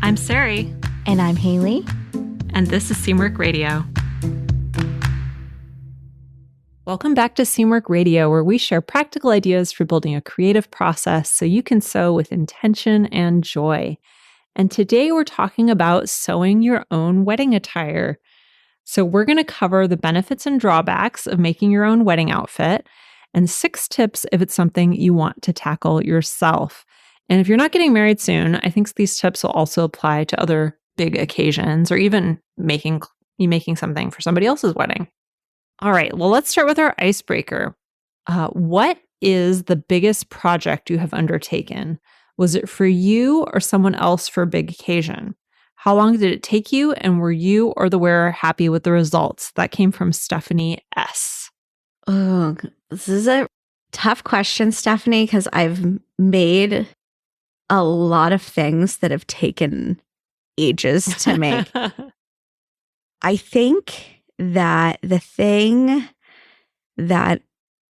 I'm Sarai. And I'm Haley. And this is Seamwork Radio. Welcome back to Seamwork Radio, where we share practical ideas for building a creative process so you can sew with intention and joy. And today we're talking about sewing your own wedding attire. So we're going to cover the benefits and drawbacks of making your own wedding outfit and 6 tips if it's something you want to tackle yourself. And if you're not getting married soon, I think these tips will also apply to other big occasions or even making something for somebody else's wedding. All right, well, let's start with our icebreaker. What is the biggest project you have undertaken? Was it for you or someone else for a big occasion? How long did it take you, and were you or the wearer happy with the results? That came from Stephanie S. Oh, this is a tough question, Stephanie, because I've made a lot of things that have taken ages to make. I think that the thing that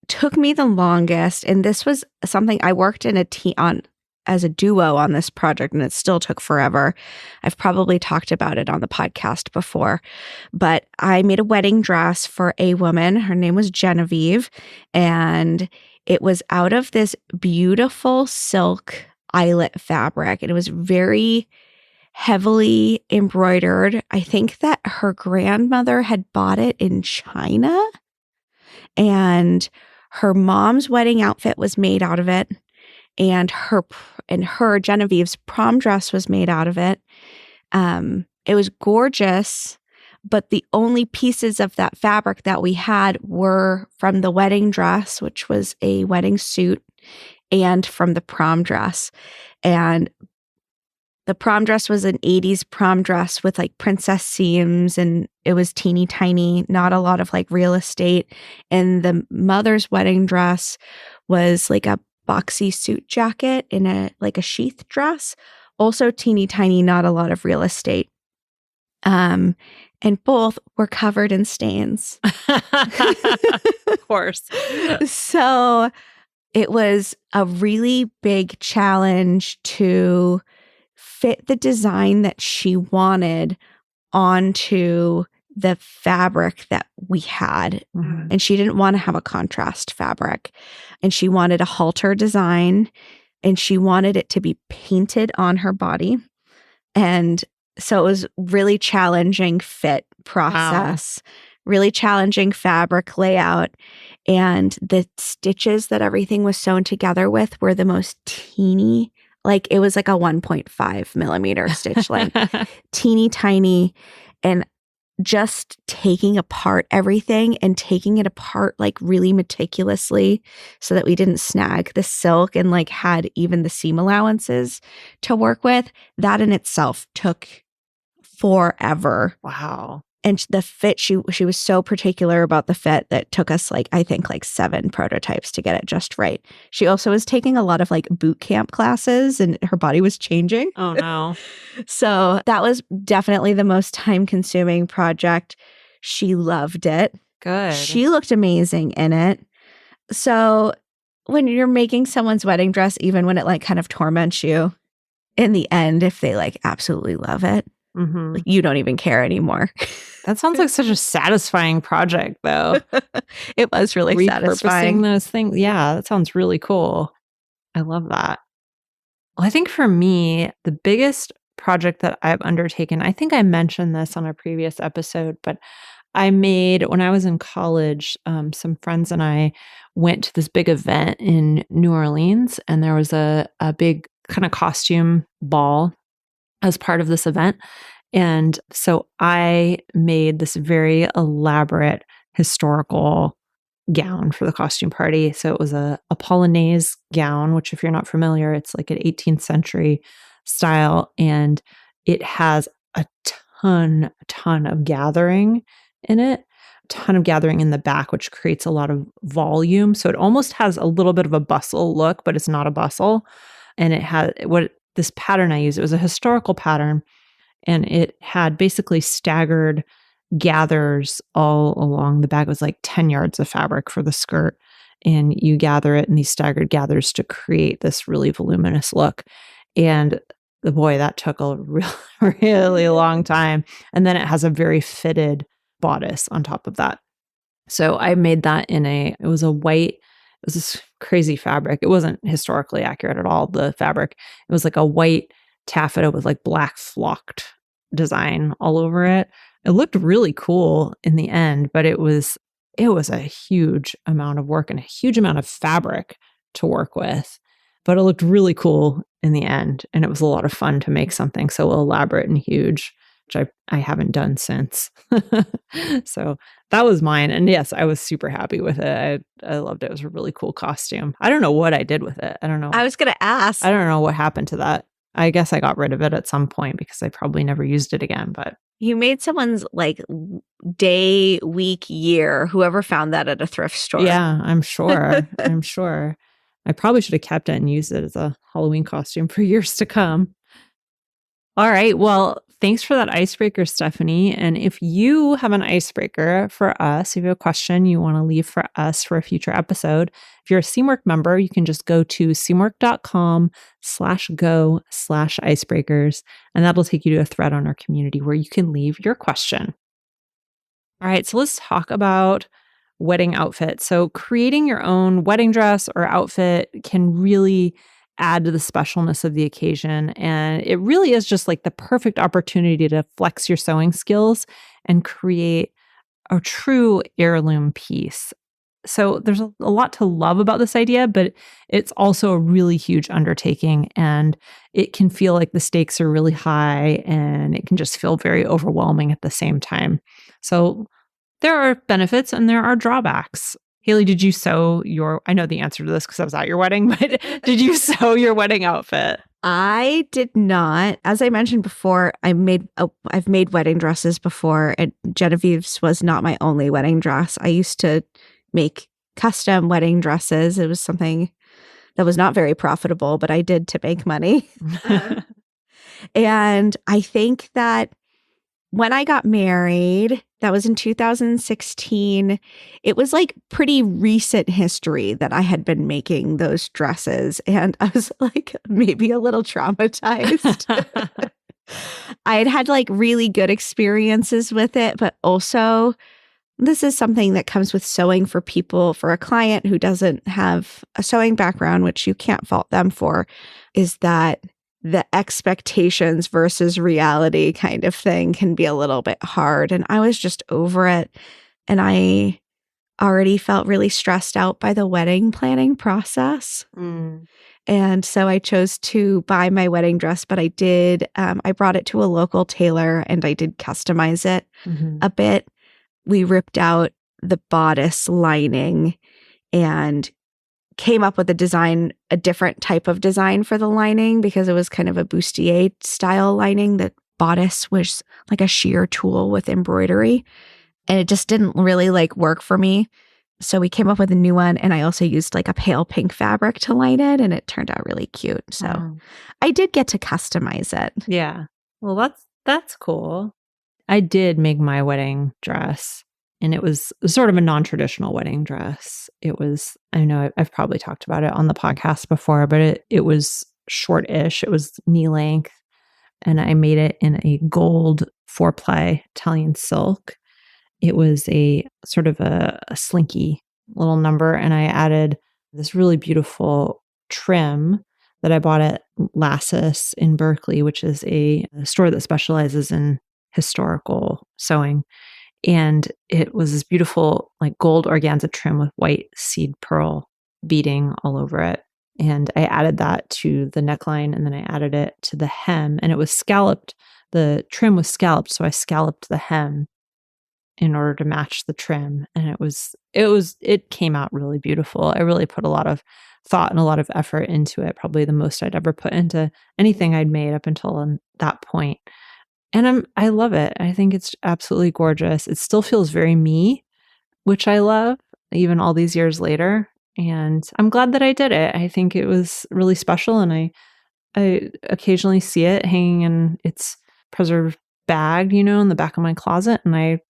took me the longest, and this was something I worked in a team on as a duo on this project, and it still took forever. I've probably talked about it on the podcast before, but I made a wedding dress for a woman. Her name was Genevieve, and it was out of this beautiful silk eyelet fabric, and it was very heavily embroidered. I think that her grandmother had bought it in China, and her mom's wedding outfit was made out of it, and her Genevieve's prom dress was made out of it. It was gorgeous, but the only pieces of that fabric that we had were from the wedding dress, which was a wedding suit, and from the prom dress. And the prom dress was an 80s prom dress with like princess seams, and it was teeny tiny, not a lot of like real estate. And the mother's wedding dress was like a boxy suit jacket in a sheath dress, also teeny tiny, not a lot of real estate. And both were covered in stains. Of course. So it was a really big challenge to fit the design that she wanted onto the fabric that we had. Mm-hmm. And she didn't want to have a contrast fabric. And she wanted a halter design, and she wanted it to be painted on her body. And so it was really challenging fit process, really challenging fabric layout. And the stitches that everything was sewn together with were the most teeny. Like it was like a 1.5 millimeter stitch length, teeny tiny, and just taking apart everything and taking it apart like really meticulously so that we didn't snag the silk and like had even the seam allowances to work with. That in itself took forever. Wow. And the fit, she was so particular about the fit that took us I think 7 prototypes to get it just right. She also was taking a lot of boot camp classes, and her body was changing. Oh no. So that was definitely the most time consuming project. She loved it. Good. She looked amazing in it. So when you're making someone's wedding dress, even when it kind of torments you, in the end, if they absolutely love it, mm-hmm. You don't even care anymore. That sounds like such a satisfying project, though. It was really satisfying. Repurposing those things. Yeah, that sounds really cool. I love that. Well, I think for me, the biggest project that I've undertaken, I think I mentioned this on a previous episode, but I made, when I was in college, some friends and I went to this big event in New Orleans, and there was a big kind of costume ball as part of this event. And so I made this very elaborate historical gown for the costume party. So it was a polonaise gown, which if you're not familiar, it's like an 18th century style. And it has a ton of gathering in it, a ton of gathering in the back, which creates a lot of volume. So it almost has a little bit of a bustle look, but it's not a bustle. And it had this pattern I used, it was a historical pattern, and it had basically staggered gathers all along the back. It was 10 yards of fabric for the skirt, and you gather it in these staggered gathers to create this really voluminous look. And boy, that took a really long time. And then it has a very fitted bodice on top of that. So I made that it was this crazy fabric. It wasn't historically accurate at all, the fabric. It was like a white taffeta with like black flocked design all over it. It looked really cool in the end, but it was a huge amount of work and a huge amount of fabric to work with. But it looked really cool in the end, and it was a lot of fun to make something so elaborate and huge, which I haven't done since. So that was mine. And yes, I was super happy with it. I loved it. It was a really cool costume. I don't know what I did with it. I don't know. I was going to ask. I don't know what happened to that. I guess I got rid of it at some point because I probably never used it again. But you made someone's like day, week, year, whoever found that at a thrift store. Yeah, I'm sure. I'm sure. I probably should have kept it and used it as a Halloween costume for years to come. All right. Well, thanks for that icebreaker, Stephanie. And if you have an icebreaker for us, if you have a question you want to leave for us for a future episode, if you're a Seamwork member, you can just go to seamwork.com/go/icebreakers, and that'll take you to a thread on our community where you can leave your question. All right. So let's talk about wedding outfit. So creating your own wedding dress or outfit can really add to the specialness of the occasion. And it really is just like the perfect opportunity to flex your sewing skills and create a true heirloom piece. So there's a lot to love about this idea, but it's also a really huge undertaking, and it can feel like the stakes are really high, and it can just feel very overwhelming at the same time. So there are benefits and there are drawbacks. Haley, did you sew I know the answer to this because I was at your wedding, but did you sew your wedding outfit? I did not. As I mentioned before, I've made wedding dresses before, and Genevieve's was not my only wedding dress. I used to make custom wedding dresses. It was something that was not very profitable, but I did to make money. And I think that when I got married, that was in 2016, it was like pretty recent history that I had been making those dresses. And I was like maybe a little traumatized. I had like really good experiences with it, but also this is something that comes with sewing for people, for a client who doesn't have a sewing background, which you can't fault them for, is that the expectations versus reality kind of thing can be a little bit hard. And I was just over it. And I already felt really stressed out by the wedding planning process. And so I chose to buy my wedding dress, but I brought it to a local tailor and I did customize it a bit. We ripped out the bodice lining and came up with a different type of design for the lining because it was kind of a bustier style lining. The bodice was like a shear tool with embroidery, and it just didn't really like work for me. So we came up with a new one, and I also used like a pale pink fabric to line it, and it turned out really cute. So I did get to customize it. Yeah. Well, that's cool. I did make my wedding dress, and it was sort of a non-traditional wedding dress. It was, I know I've probably talked about it on the podcast before, but it was short-ish. It was knee length, and I made it in a gold 4-ply Italian silk. It was a sort of a slinky little number, and I added this really beautiful trim that I bought at Lassus in Berkeley, which is a store that specializes in historical sewing. And it was this beautiful like gold organza trim with white seed pearl beading all over it. And I added that to the neckline, and then I added it to the hem, and it was scalloped. The trim was scalloped, so I scalloped the hem in order to match the trim. And it came out really beautiful. I really put a lot of thought and a lot of effort into it, probably the most I'd ever put into anything I'd made up until that point. And I love it. I think it's absolutely gorgeous. It still feels very me, which I love, even all these years later. And I'm glad that I did it. I think it was really special, and I occasionally see it hanging in its preserved bag, in the back of my closet, and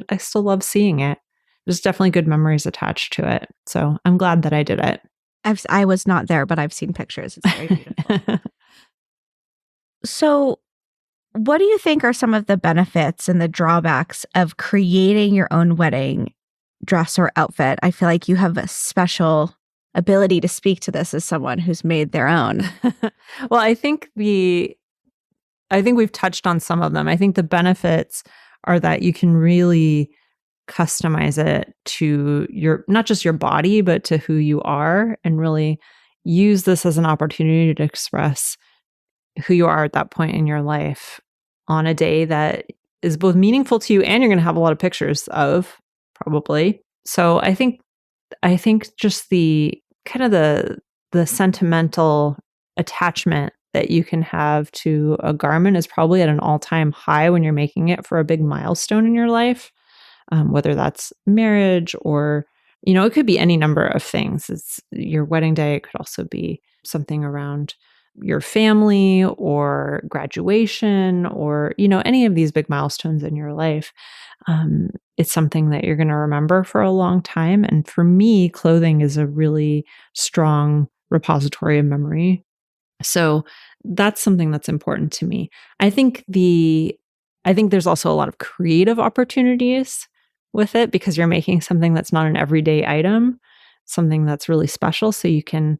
I still love seeing it. There's definitely good memories attached to it. So I'm glad that I did it. I was not there, but I've seen pictures. It's very beautiful. So, what do you think are some of the benefits and the drawbacks of creating your own wedding dress or outfit? I feel like you have a special ability to speak to this as someone who's made their own. Well, I think we've touched on some of them. I think the benefits are that you can really customize it to not just your body, but to who you are, and really use this as an opportunity to express who you are at that point in your life on a day that is both meaningful to you and you're going to have a lot of pictures of, probably. So I think just the kind of the sentimental attachment that you can have to a garment is probably at an all-time high when you're making it for a big milestone in your life, whether that's marriage or, it could be any number of things. It's your wedding day. It could also be something around your family or graduation or, any of these big milestones in your life. It's something that you're going to remember for a long time. And for me, clothing is a really strong repository of memory. So that's something that's important to me. I think there's also a lot of creative opportunities with it because you're making something that's not an everyday item, something that's really special. So you can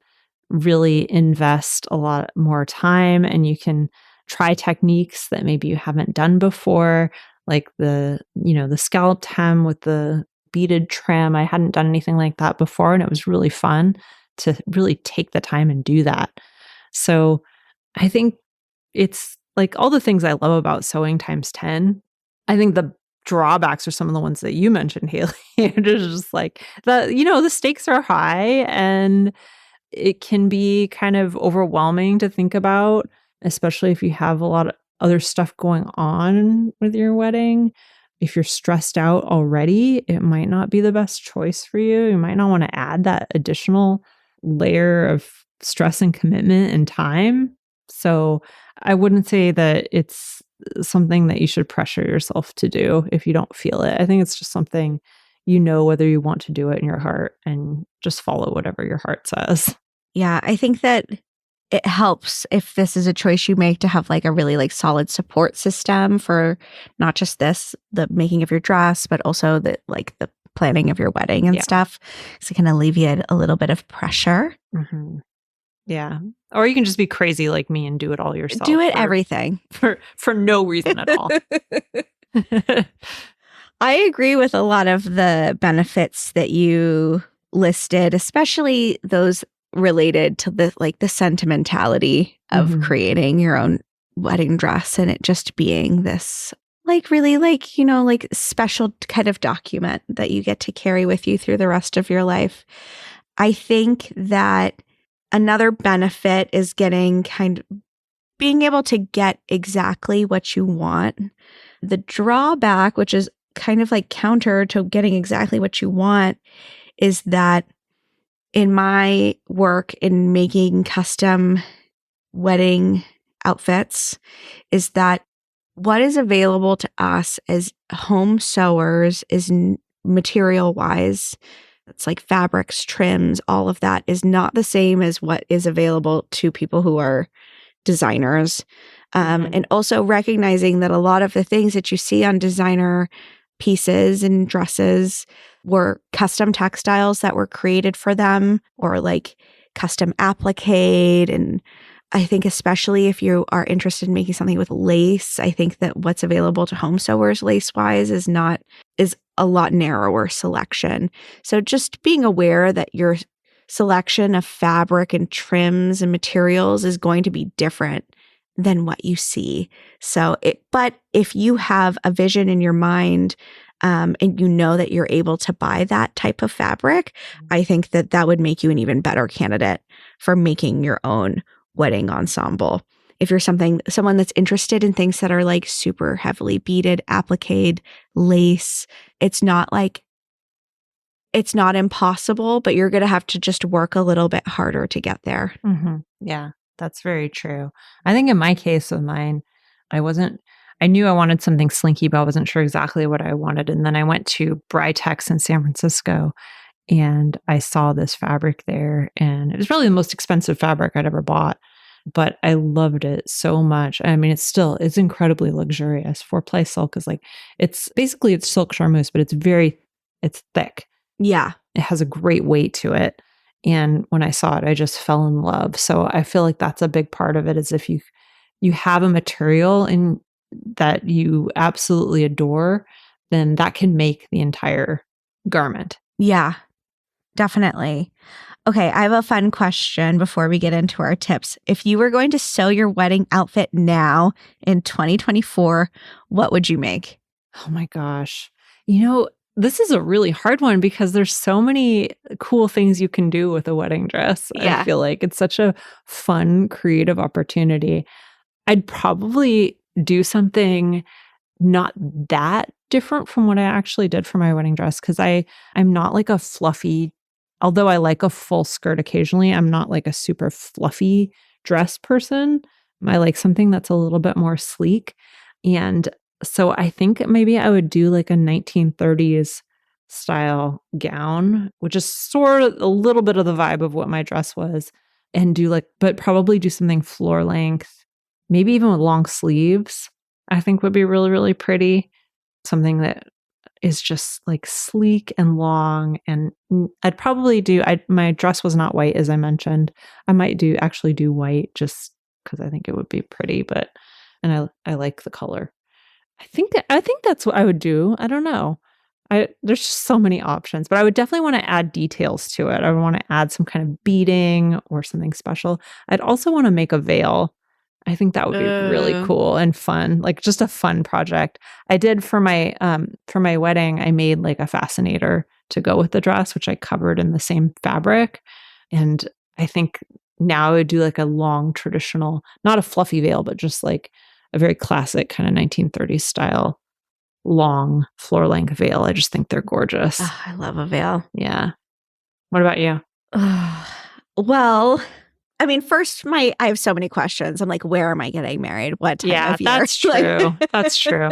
really invest a lot more time and you can try techniques that maybe you haven't done before, like the scalloped hem with the beaded trim. I hadn't done anything like that before, and it was really fun to really take the time and do that. So I think it's like all the things I love about sewing times 10. I think the drawbacks are some of the ones that you mentioned, Haley. It's just like the stakes are high and it can be kind of overwhelming to think about, especially if you have a lot of other stuff going on with your wedding. If you're stressed out already, it might not be the best choice for you. You might not want to add that additional layer of stress and commitment and time. So I wouldn't say that it's something that you should pressure yourself to do if you don't feel it. I think it's just something whether you want to do it in your heart and just follow whatever your heart says. Yeah, I think that it helps if this is a choice you make to have like a really like solid support system for not just the making of your dress, but also the planning of your wedding and stuff. So it can alleviate a little bit of pressure. Mm-hmm. Yeah. Or you can just be crazy like me and do it all yourself. Do it everything. For no reason at all. I agree with a lot of the benefits that you listed, especially those related to the sentimentality of creating your own wedding dress and it just being this really special kind of document that you get to carry with you through the rest of your life. I think that another benefit is being able to get exactly what you want. The drawback, which is kind of like counter to getting exactly what you want, is that in my work in making custom wedding outfits, is that what is available to us as home sewers is material wise, it's like fabrics, trims, all of that is not the same as what is available to people who are designers. And also recognizing that a lot of the things that you see on designer pieces and dresses were custom textiles that were created for them or like custom applique. And I think especially if you are interested in making something with lace, I think that what's available to home sewers lace-wise is a lot narrower selection. So just being aware that your selection of fabric and trims and materials is going to be different than what you see. But if you have a vision in your mind, and you know that you're able to buy that type of fabric, I think that would make you an even better candidate for making your own wedding ensemble. If you're someone that's interested in things that are like super heavily beaded, appliqued, lace, it's not impossible, but you're going to have to just work a little bit harder to get there. Mm-hmm. Yeah, that's very true. I think in my case with mine, I knew I wanted something slinky, but I wasn't sure exactly what I wanted. And then I went to Britex in San Francisco and I saw this fabric there, and it was really the most expensive fabric I'd ever bought. but I loved it so much. I mean, it's incredibly luxurious. 4-ply silk is like, it's silk charmeuse, but it's thick. Yeah. It has a great weight to it. And when I saw it, I just fell in love. So I feel like that's a big part of it, is if you have a material in that you absolutely adore, then that can make the entire garment. Yeah, definitely. Okay, I have a fun question before we get into our tips. If you were going to sew your wedding outfit now in 2024, what would you make? Oh my gosh. This is a really hard one because there's so many cool things you can do with a wedding dress. Yeah. I feel like it's such a fun, creative opportunity. I'd probably do something not that different from what I actually did for my wedding dress, because I'm not like a fluffy, although I like a full skirt occasionally, I'm not like a super fluffy dress person. I like something that's a little bit more sleek. And so I think maybe I would do like a 1930s style gown, which is sort of a little bit of the vibe of what my dress was, and but probably do something floor length, maybe even with long sleeves. I think would be really, really pretty. Something that is just like sleek and long. And I'd probably my dress was not white, as I mentioned. I might actually do white just because I think it would be pretty, and I like the color. I think that's what I would do. I don't know. There's just so many options, but I would definitely want to add details to it. I would want to add some kind of beading or something special. I'd also want to make a veil. I think that would be really cool and fun, like just a fun project. I did for my wedding, I made like a fascinator to go with the dress, which I covered in the same fabric. And I think now I would do like a long traditional, not a fluffy veil, but just like a very classic kind of 1930s style long floor length veil. I just think they're gorgeous. Oh, I love a veil. Yeah. What about you? Well, I mean, first, I have so many questions. I'm like, where am I getting married? What time of year? That's true. That's true.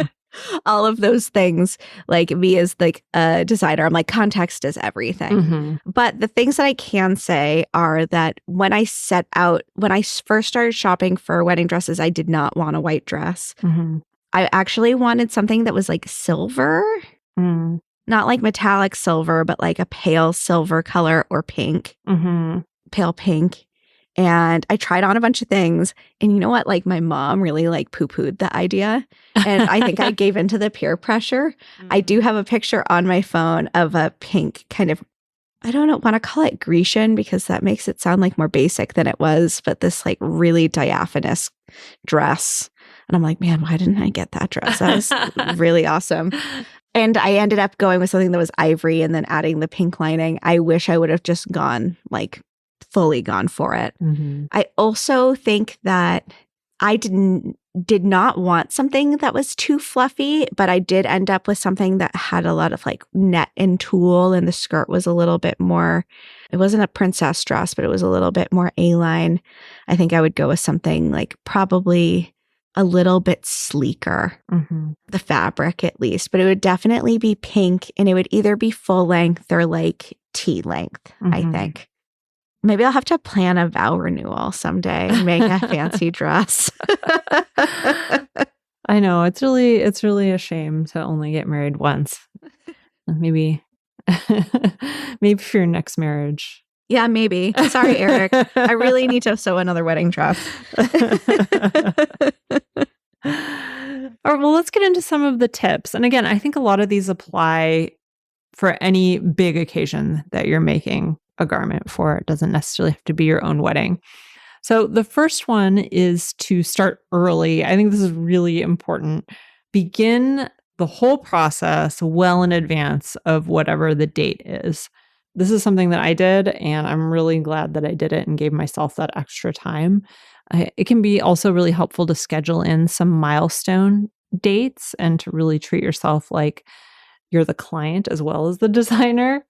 All of those things. Like, me as like a designer, I'm like, context is everything. Mm-hmm. But the things that I can say are that when I first started shopping for wedding dresses, I did not want a white dress. Mm-hmm. I actually wanted something that was like silver. Mm. Not like metallic silver, but like a pale silver color or pink. Mm-hmm. Pale pink. And I tried on a bunch of things. And you know what? Like, my mom really like poo-pooed the idea. And I think I gave into the peer pressure. I do have a picture on my phone of a pink kind of, I don't want to call it Grecian because that makes it sound like more basic than it was, but this like really diaphanous dress. And I'm like, man, why didn't I get that dress? That was really awesome. And I ended up going with something that was ivory and then adding the pink lining. I wish I would have just fully gone for it. Mm-hmm. I also think that I did not want something that was too fluffy, but I did end up with something that had a lot of like net and tulle, and the skirt was a little bit more, it wasn't a princess dress, but it was a little bit more A-line. I think I would go with something like probably a little bit sleeker, the fabric at least, but it would definitely be pink, and it would either be full length or like T length, I think. Maybe I'll have to plan a vow renewal someday and make a fancy dress. I know, it's really a shame to only get married once. Maybe for your next marriage. Yeah, maybe. Sorry, Eric. I really need to sew another wedding dress. All right, well, let's get into some of the tips. And again, I think a lot of these apply for any big occasion that you're making a garment for. It doesn't necessarily have to be your own wedding. So the first one is to start early. I think this is really important. Begin the whole process well in advance of whatever the date is. This is something that I did, and I'm really glad that I did it and gave myself that extra time. It can be also really helpful to schedule in some milestone dates and to really treat yourself like you're the client as well as the designer,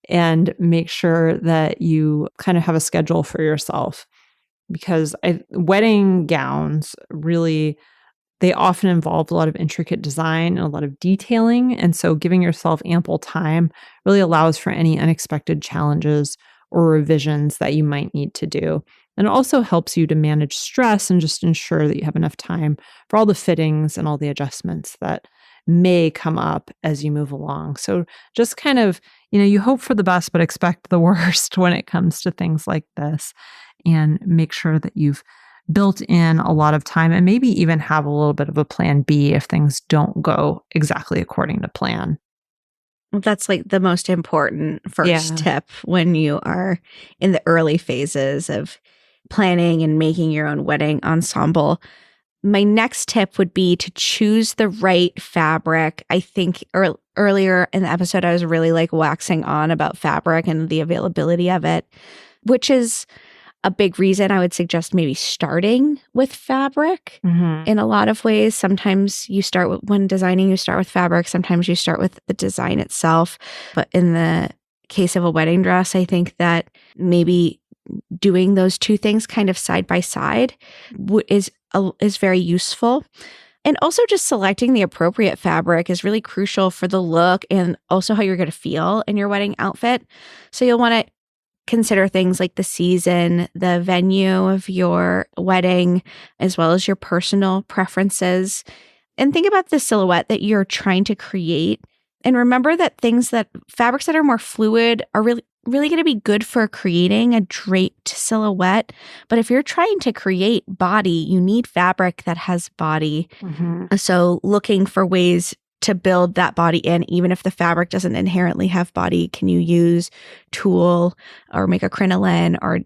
and make sure that you kind of have a schedule for yourself, because wedding gowns really, they often involve a lot of intricate design and a lot of detailing. And so giving yourself ample time really allows for any unexpected challenges or revisions that you might need to do. And it also helps you to manage stress and just ensure that you have enough time for all the fittings and all the adjustments that may come up as you move along. So just kind of, you hope for the best, but expect the worst when it comes to things like this. And make sure that you've built in a lot of time and maybe even have a little bit of a plan B if things don't go exactly according to plan. That's like the most important first Yeah. tip when you are in the early phases of planning and making your own wedding ensemble. My next tip would be to choose the right fabric. I think earlier in the episode, I was really like waxing on about fabric and the availability of it, which is a big reason I would suggest maybe starting with fabric in a lot of ways. Sometimes you start with, when designing, you start with fabric. Sometimes you start with the design itself. But in the case of a wedding dress, I think that maybe doing those two things kind of side by side is very useful. And also just selecting the appropriate fabric is really crucial for the look and also how you're going to feel in your wedding outfit. So you'll want to consider things like the season, the venue of your wedding, as well as your personal preferences. And think about the silhouette that you're trying to create. And remember that fabrics that are more fluid are really going to be good for creating a draped silhouette. But if you're trying to create body, you need fabric that has body. So looking for ways to build that body in, even if the fabric doesn't inherently have body, can you use tulle or make a crinoline or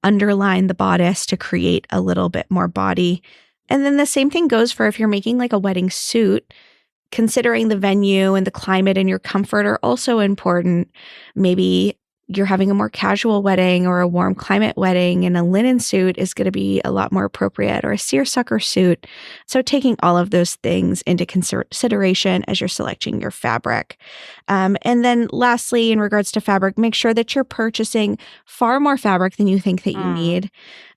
underline the bodice to create a little bit more body? And then the same thing goes for if you're making like a wedding suit. Considering the venue and the climate and your comfort are also important. Maybe you're having a more casual wedding or a warm climate wedding, and a linen suit is going to be a lot more appropriate, or a seersucker suit. So taking all of those things into consideration as you're selecting your fabric. And then lastly, in regards to fabric, make sure that you're purchasing far more fabric than you think that you need.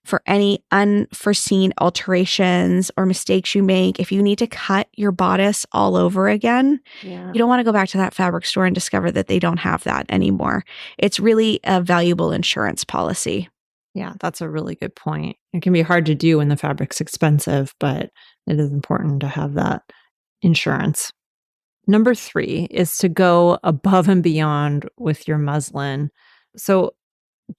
For any unforeseen alterations or mistakes you make, if you need to cut your bodice all over again, you don't want to go back to that fabric store and discover that they don't have that anymore. It's really a valuable insurance policy. Yeah, that's a really good point. It can be hard to do when the fabric's expensive, but it is important to have that insurance. Number 3 is to go above and beyond with your muslin. So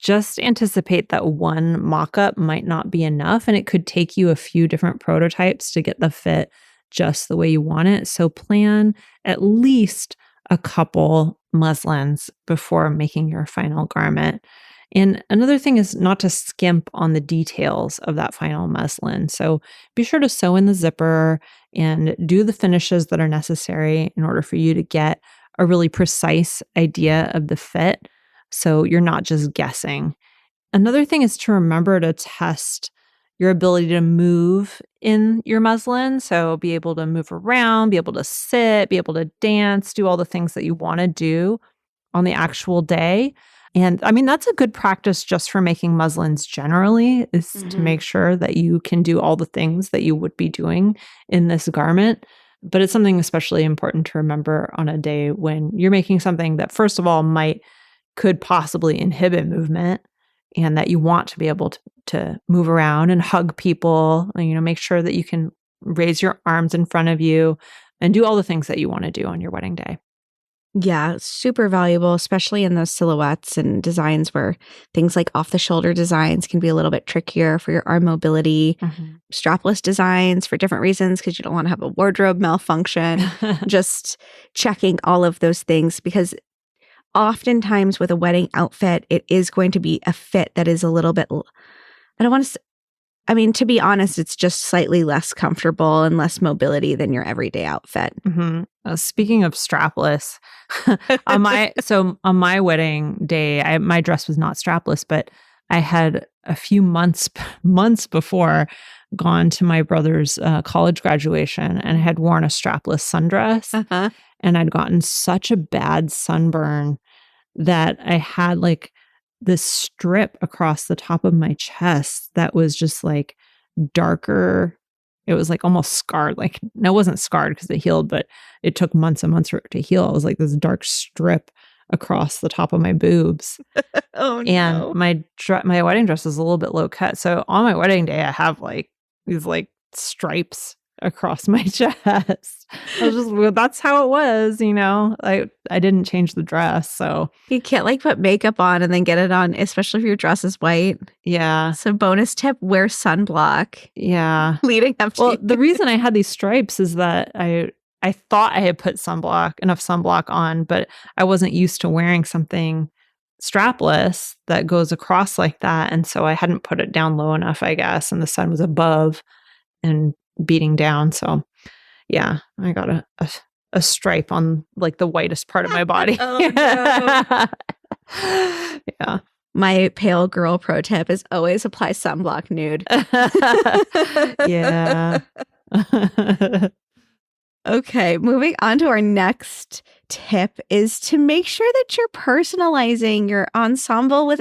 just anticipate that one mock-up might not be enough, and it could take you a few different prototypes to get the fit just the way you want it. So plan at least a couple muslins before making your final garment. And another thing is not to skimp on the details of that final muslin. So be sure to sew in the zipper and do the finishes that are necessary in order for you to get a really precise idea of the fit. So you're not just guessing. Another thing is to remember to test your ability to move in your muslin. So be able to move around, be able to sit, be able to dance, do all the things that you want to do on the actual day. And I mean, that's a good practice just for making muslins generally, is to make sure that you can do all the things that you would be doing in this garment. But it's something especially important to remember on a day when you're making something that, first of all, could possibly inhibit movement, and that you want to be able to move around and hug people, and, make sure that you can raise your arms in front of you and do all the things that you want to do on your wedding day. Yeah, super valuable, especially in those silhouettes and designs where things like off-the-shoulder designs can be a little bit trickier for your arm mobility. Strapless designs for different reasons because you don't want to have a wardrobe malfunction. Just checking all of those things, because oftentimes with a wedding outfit, it is going to be a fit that is a little bit, I don't want to, to be honest, it's just slightly less comfortable and less mobility than your everyday outfit. Speaking of strapless, on my wedding day, my dress was not strapless, but I had a few months before gone to my brother's college graduation and had worn a strapless sundress. And I'd gotten such a bad sunburn that I had like this strip across the top of my chest that was just like darker. It was like almost scarred. Like, no, it wasn't scarred because it healed, but it took months and months for it to heal. It was like this dark strip across the top of my boobs. Oh And no. my wedding dress is a little bit low cut. So on my wedding day, I have like these like stripes across my chest. Well, that's how it was, you know. I didn't change the dress, so You can't like put makeup on and then get it on, especially if your dress is white. yeah, So bonus tip, wear sunblock yeah. leading up to Well, the reason I had these stripes is that I thought I had put enough sunblock on, but I wasn't used to wearing something strapless that goes across like that, and so I hadn't put it down low enough, I guess, and the sun was above and beating down, so yeah, I got a stripe on, like, the whitest part of my body. Oh, no. Yeah. My pale girl pro tip is always apply sunblock nude. Yeah. Okay, moving on to our next tip is to make sure that you're personalizing your ensemble with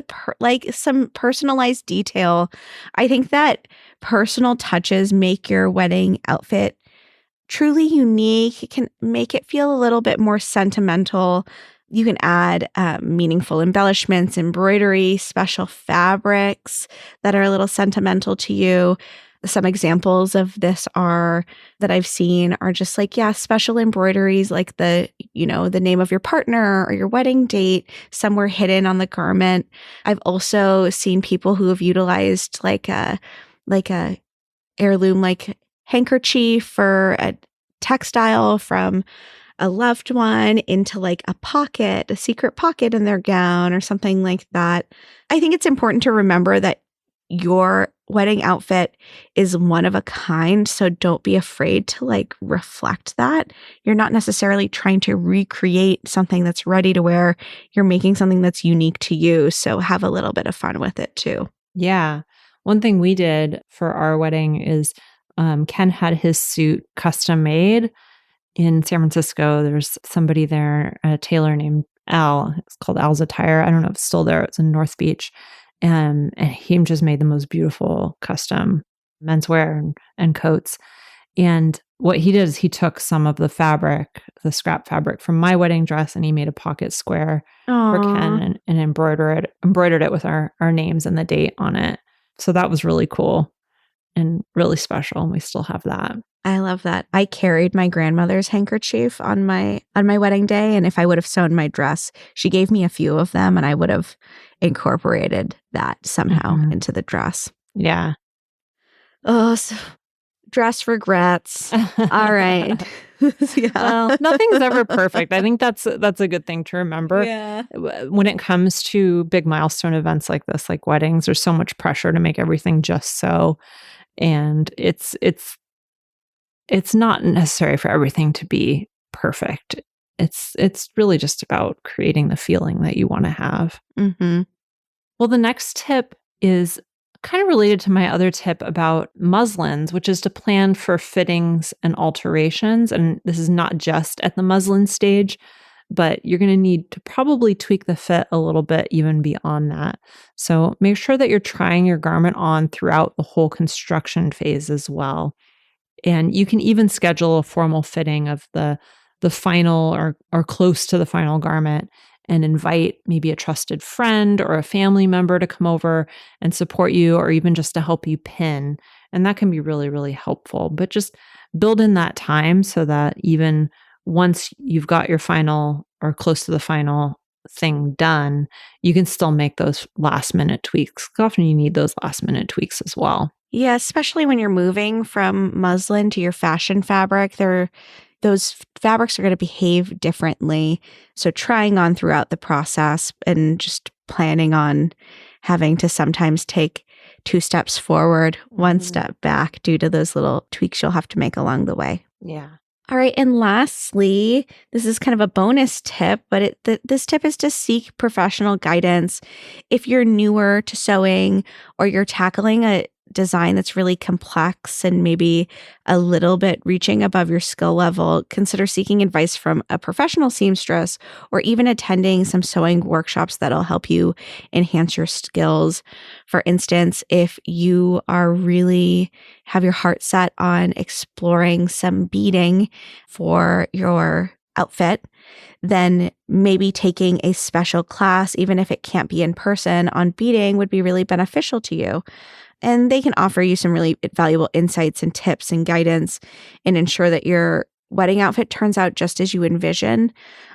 some personalized detail. I think that personal touches make your wedding outfit truly unique. It can make it feel a little bit more sentimental. You can add meaningful embellishments, embroidery, special fabrics that are a little sentimental to you. Some examples of this that I've seen are just like, yeah, special embroideries like the name of your partner or your wedding date somewhere hidden on the garment. I've also seen people who have utilized like a heirloom like handkerchief or a textile from a loved one into like a secret pocket in their gown or something like that. I think it's important to remember that your wedding outfit is one of a kind, so don't be afraid to like reflect that. You're not necessarily trying to recreate something that's ready to wear. You're making something that's unique to you, so have a little bit of fun with it too. Yeah. One thing we did for our wedding is Ken had his suit custom made in San Francisco. There's somebody there, a tailor named Al. It's called Al's Attire. I don't know if it's still there. It's in North Beach. And he just made the most beautiful custom menswear and coats. And what he did is he took some of the fabric, the scrap fabric from my wedding dress, and he made a pocket square for Ken and embroidered it with our names and the date on it. So that was really cool and really special. And we still have that. I love that. I carried my grandmother's handkerchief on my wedding day, and if I would have sewn my dress, she gave me a few of them, and I would have incorporated that somehow into the dress. Yeah. Oh, so dress regrets. All right. Yeah. Well, nothing's ever perfect. I think that's a good thing to remember. Yeah. When it comes to big milestone events like this, like weddings, there's so much pressure to make everything just so, and it's not necessary for everything to be perfect. It's really just about creating the feeling that you want to have. Mm-hmm. Well, the next tip is kind of related to my other tip about muslins, which is to plan for fittings and alterations. And this is not just at the muslin stage, but you're going to need to probably tweak the fit a little bit even beyond that. So make sure that you're trying your garment on throughout the whole construction phase as well. And you can even schedule a formal fitting of the final or close to the final garment and invite maybe a trusted friend or a family member to come over and support you, or even just to help you pin. And that can be really, really helpful. But just build in that time so that even once you've got your final or close to the final thing done, you can still make those last minute tweaks. Often you need those last minute tweaks as well. Yeah, especially when you're moving from muslin to your fashion fabric, those fabrics are going to behave differently. So trying on throughout the process and just planning on having to sometimes take 2 steps forward, 1 step back due to those little tweaks you'll have to make along the way. Yeah. All right. And lastly, this is kind of a bonus tip, but this tip is to seek professional guidance. If you're newer to sewing or you're tackling a design that's really complex and maybe a little bit reaching above your skill level, consider seeking advice from a professional seamstress or even attending some sewing workshops that'll help you enhance your skills. For instance, if you are really have your heart set on exploring some beading for your outfit, then maybe taking a special class, even if it can't be in person, on beading would be really beneficial to you. And they can offer you some really valuable insights and tips and guidance and ensure that your wedding outfit turns out just as you envision.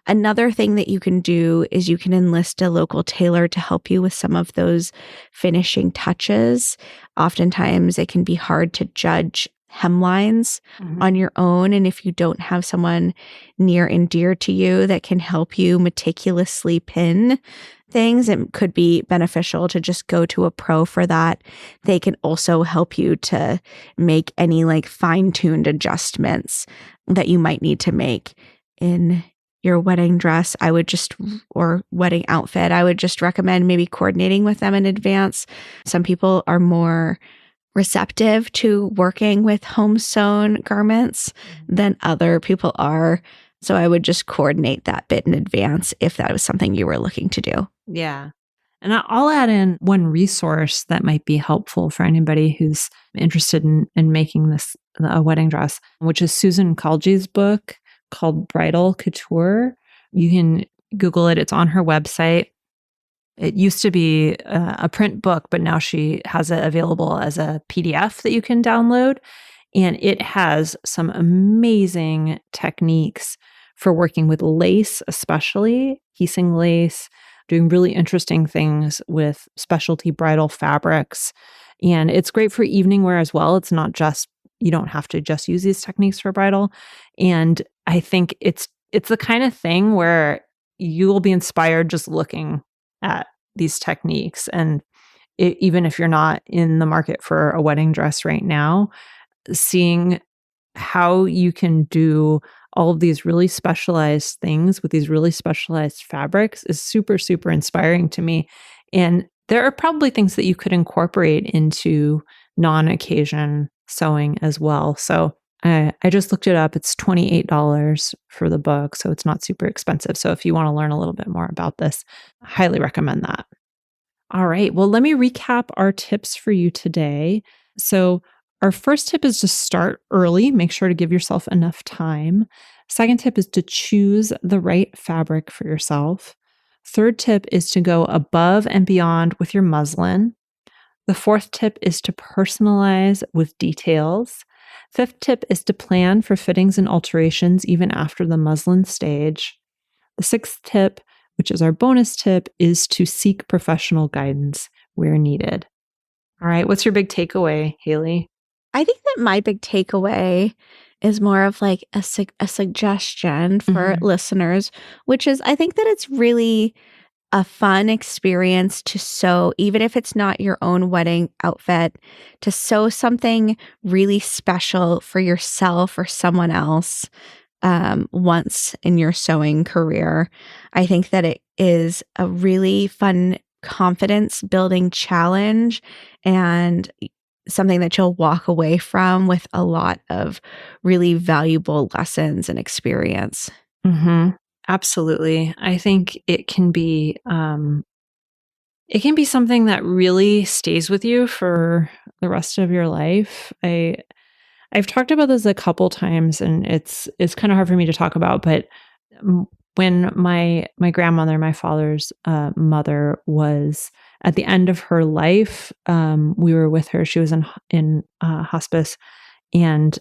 Another thing that you can do is you can enlist a local tailor to help you with some of those finishing touches. Oftentimes, it can be hard to judge hemlines on your own. And if you don't have someone near and dear to you that can help you meticulously pin things, it could be beneficial to just go to a pro for that. They can also help you to make any like fine-tuned adjustments that you might need to make in your wedding dress. Or wedding outfit, I would just recommend maybe coordinating with them in advance. Some people are more receptive to working with home sewn garments than other people are. So I would just coordinate that bit in advance if that was something you were looking to do. Yeah. And I'll add in one resource that might be helpful for anybody who's interested in making a wedding dress, which is Susan Kalji's book called Bridal Couture. You can Google it. It's on her website. It used to be a print book, but now she has it available as a PDF that you can download. And it has some amazing techniques for working with lace, especially piecing lace, doing really interesting things with specialty bridal fabrics. And it's great for evening wear as well. It's not just, you don't have to just use these techniques for bridal. And I think it's the kind of thing where you will be inspired just looking at these techniques. And even if you're not in the market for a wedding dress right now, seeing how you can do all of these really specialized things with these really specialized fabrics is super, super inspiring to me. And there are probably things that you could incorporate into non-occasion sewing as well. So I just looked it up. It's $28 for the book, so it's not super expensive. So if you want to learn a little bit more about this, I highly recommend that. All right. Well, let me recap our tips for you today. So our first tip is to start early. Make sure to give yourself enough time. Second tip is to choose the right fabric for yourself. Third tip is to go above and beyond with your muslin. The fourth tip is to personalize with details. Fifth tip is to plan for fittings and alterations even after the muslin stage. The sixth tip, which is our bonus tip, is to seek professional guidance where needed. All right, what's your big takeaway, Haley? I think that my big takeaway is more of like a suggestion for listeners, which is I think that it's really a fun experience to sew, even if it's not your own wedding outfit, to sew something really special for yourself or someone else once in your sewing career. I think that it is a really fun confidence building challenge and something that you'll walk away from with a lot of really valuable lessons and experience. Absolutely. I think it can be something that really stays with you for the rest of your life. I've talked about this a couple times, and it's kind of hard for me to talk about, but when my grandmother, my father's mother, was at the end of her life, we were with her. She was in hospice, and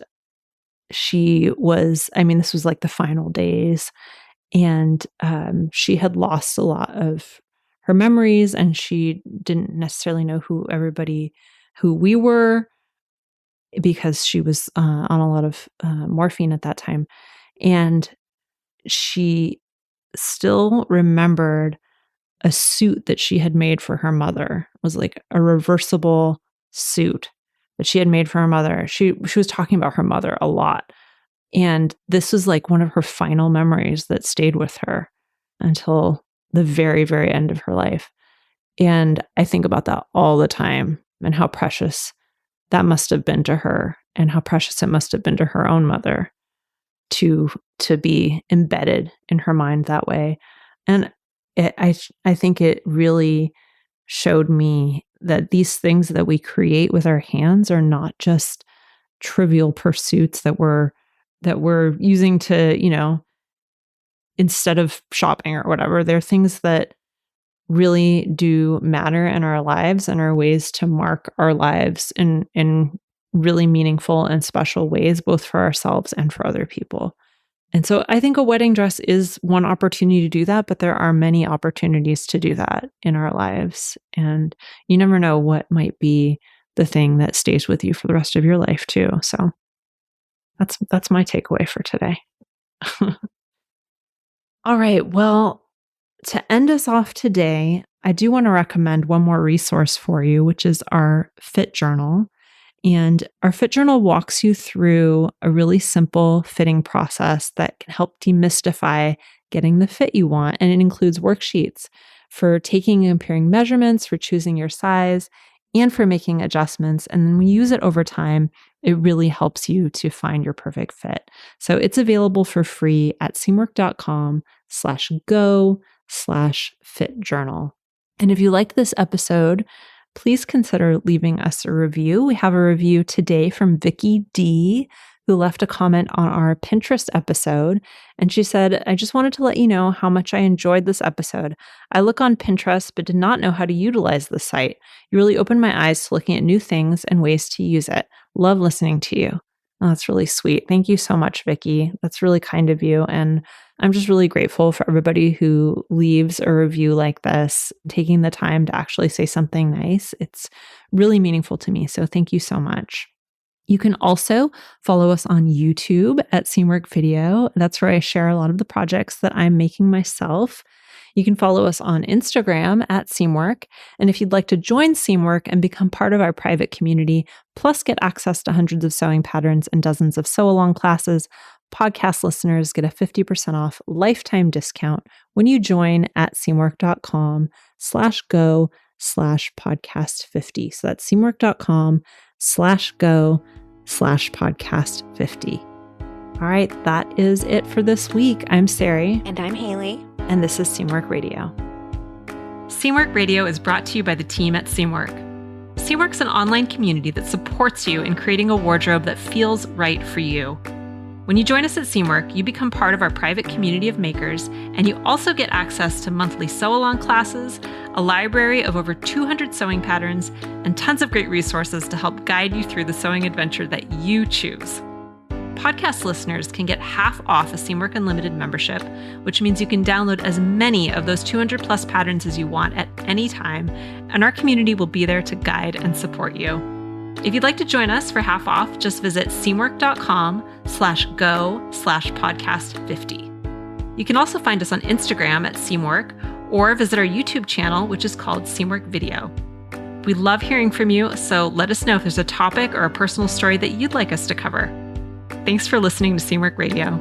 she was, this was like the final days, and she had lost a lot of her memories, and she didn't necessarily know who we were, because she was on a lot of morphine at that time. And she still remembered a suit that she had made for her mother. It was like a reversible suit that she had made for her mother. She was talking about her mother a lot. And this was like one of her final memories that stayed with her until the very, very end of her life. And I think about that all the time, and how precious that must have been to her, and how precious it must have been to her own mother to be embedded in her mind that way. And I think it really showed me that these things that we create with our hands are not just trivial pursuits that we're using to, instead of shopping or whatever. They're things that really do matter in our lives and are ways to mark our lives in really meaningful and special ways, both for ourselves and for other people. And so I think a wedding dress is one opportunity to do that, but there are many opportunities to do that in our lives. And you never know what might be the thing that stays with you for the rest of your life too. So that's my takeaway for today. All right. Well, to end us off today, I do want to recommend one more resource for you, which is our Fit Journal. And our Fit Journal walks you through a really simple fitting process that can help demystify getting the fit you want. And it includes worksheets for taking and comparing measurements, for choosing your size, and for making adjustments. And then when you use it over time, it really helps you to find your perfect fit. So it's available for free at seamwork.com/go/fit journal. And if you like this episode, please consider leaving us a review. We have a review today from Vicky D, who left a comment on our Pinterest episode. And she said, I just wanted to let you know how much I enjoyed this episode. I look on Pinterest, but did not know how to utilize the site. You really opened my eyes to looking at new things and ways to use it. Love listening to you. Oh, that's really sweet. Thank you so much, Vicky. That's really kind of you. And I'm just really grateful for everybody who leaves a review like this, taking the time to actually say something nice. It's really meaningful to me. So thank you so much. You can also follow us on YouTube at Seamwork Video. That's where I share a lot of the projects that I'm making myself. You can follow us on Instagram at Seamwork. And if you'd like to join Seamwork and become part of our private community, plus get access to hundreds of sewing patterns and dozens of sew-along classes, podcast listeners get a 50% off lifetime discount when you join at seamwork.com/go/podcast50. So that's seamwork.com/go/podcast50. All right, that is it for this week. I'm Sarai. And I'm Haley. And this is Seamwork Radio. Seamwork Radio is brought to you by the team at Seamwork. Seamwork's an online community that supports you in creating a wardrobe that feels right for you. When you join us at Seamwork, you become part of our private community of makers, and you also get access to monthly sew-along classes, a library of over 200 sewing patterns, and tons of great resources to help guide you through the sewing adventure that you choose. Podcast listeners can get half off a Seamwork Unlimited membership, which means you can download as many of those 200 plus patterns as you want at any time, and our community will be there to guide and support you. If you'd like to join us for half off, just visit seamwork.com/go/podcast50. You can also find us on Instagram at Seamwork, or visit our YouTube channel, which is called Seamwork Video. We love hearing from you, so let us know if there's a topic or a personal story that you'd like us to cover. Thanks for listening to Seamwork Radio.